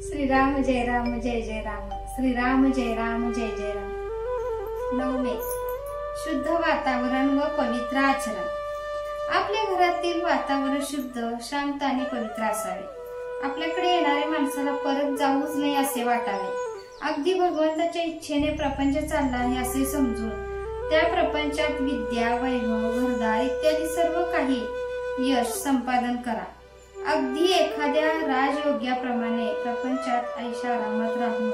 श्रीराम जय राम जय जय राम, श्रीराम जय राम जय जय राम। 9 मे शुद्ध वातावरण व पवित्र आचरण। आपल्या घरातील वातावरण शुद्ध, शांत आणि पवित्र असावे। आपल्याकडे येणाऱ्या माणसाला परत जाऊच नाही असे वाटावे। अगदी भगवंताच्या इच्छेने प्रपंच चालला आहे असे समजून त्या प्रपंचात विद्या, वैभव, घरदार इत्यादी सर्व काही यश संपादन करा। अगदी एखाद्या राजयोग्याप्रमाणे प्रपंचात ऐशारामात राहून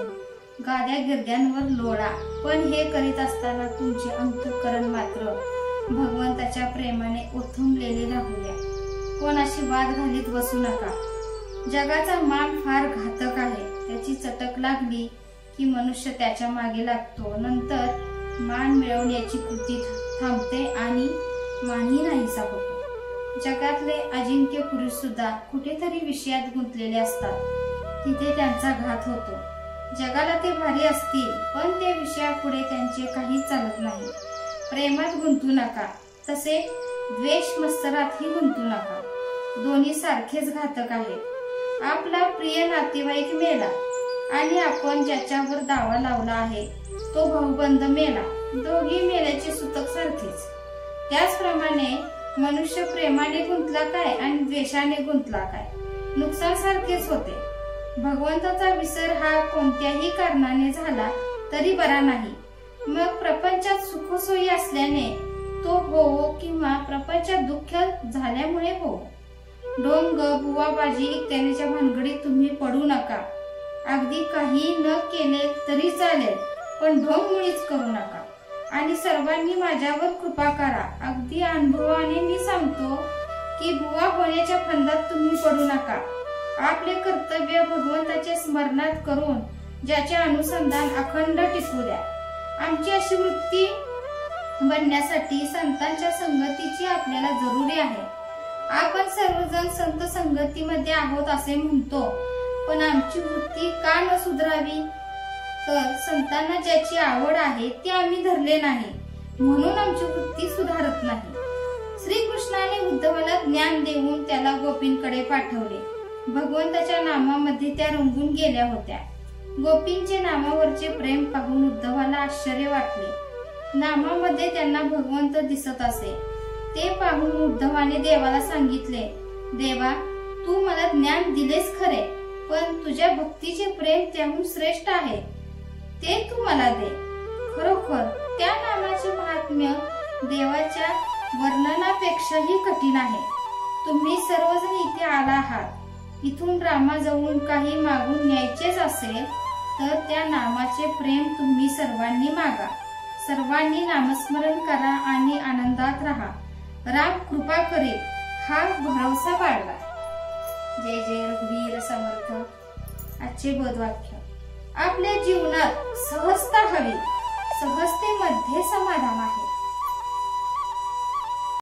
गाद्या गिरद्यांवर लोळा, पण हे करीत असताना तुमचे अंतःकरण मात्र भगवंताच्या प्रेमाने ओथंबलेले राहू द्या। कोणाशी वाद घालीत बसू नका। जगाचा मान फार घातक आहे। त्याची चटक लागली की मनुष्य त्याच्या मागे लागतो। नंतर मान मिळवण्याची कृती थांबते आणि मानही नाहीसा होतो। जगातले अजिंक्य पुरुष सुद्धा कुठेतरी विषयात गुंतलेले असतात, तिथे त्यांचा घात होतो। जगाला ते भारी असतील, पण त्या विषयापुढे त्यांचे काहीच चालत नाही। प्रेमात गुंतू नका, तसे द्वेष मत्सरातही गुंतू नका। दोन्ही सारखेच घातक आहेत। आपला प्रिय नातेवाईक मेला आणि आपण ज्याच्यावर दावा लावला आहे तो भाऊबंद मेला, दोघी मेल्याचे सूतक सारखेच। त्याचप्रमाणे मनुष्य प्रेमाने गुंतला काय आणि द्वेषाने गुंतला काय, नुकसान सारखेच होते। भगवंताचा विसर हा कोणत्याही कारणाने झाला तरी बरा नाही। मग प्रपंचात सुखसोयी असल्याने तो होवो किंवा प्रपंचात दुःख झाल्यामुळे हो। ढोंग, बुवाबाजी इत्यादीच्या भानगडीत तुम्ही पडू नका। अगदी काही न केले तरी चालेल, पण ढोंग मुळीच करू नका। आणि सर्वांनी माझ्यावर कृपा करा। अगदी अनुभवाने मी सांगतो की बुवा होण्याच्या फंदात तुम्ही पडू नका। आपले कर्तव्य भगवंताच्या स्मरणात करून ज्याचे अनुसंधान अखंड टिकू द्या। आमची अशी वृत्ती बनण्यासाठी संतांच्या संगतीची आपल्याला जरुरी आहे। आपण सर्वजण संत संगतीमध्ये आहोत असे म्हणतो, पण आमची वृत्ती का न सुधारावी? तर संतांना ज्याची आवड आहे ते आम्ही धरले नाही, म्हणून आमची वृत्ती सुधारत नाही। श्रीकृष्णाने उद्धवाला ज्ञान देऊन त्याला गोपींकडे पाठवले। भगवंताच्या नामामध्ये त्या रंगून गेल्या होत्या। गोपींचे नामावरचे प्रेम पाहून उद्धवाला आश्चर्य वाटले। नामामध्ये त्यांना भगवंत दिसत असे। ते पाहून उद्धवाने देवाला सांगितले, देवा, तू मला ज्ञान दिलेस खरे, पण तुझ्या भक्तीचे प्रेम त्याहून श्रेष्ठ आहे, ते तू मला दे। खरोखर त्या नामाचे महात्म्य देवाच्या वर्णनापेक्षाही कठीण आहे। तुम्ही सर्वजण इथे आला आहात। इथून रामाजवळून काही मागून न्यायचेच असेल तर त्या नामाचे प्रेम तुम्ही सर्वांनी मागा। सर्वांनी नामस्मरण करा आणि आनंदात राहा। राम कृपा करेल हा भरवसा बाळगा। जय जय रघुवीर समर्थ। आजचे बोधवाक्य, आपल्या जीवनात सहजता हवी, सहजतेमध्ये समाधान आहे।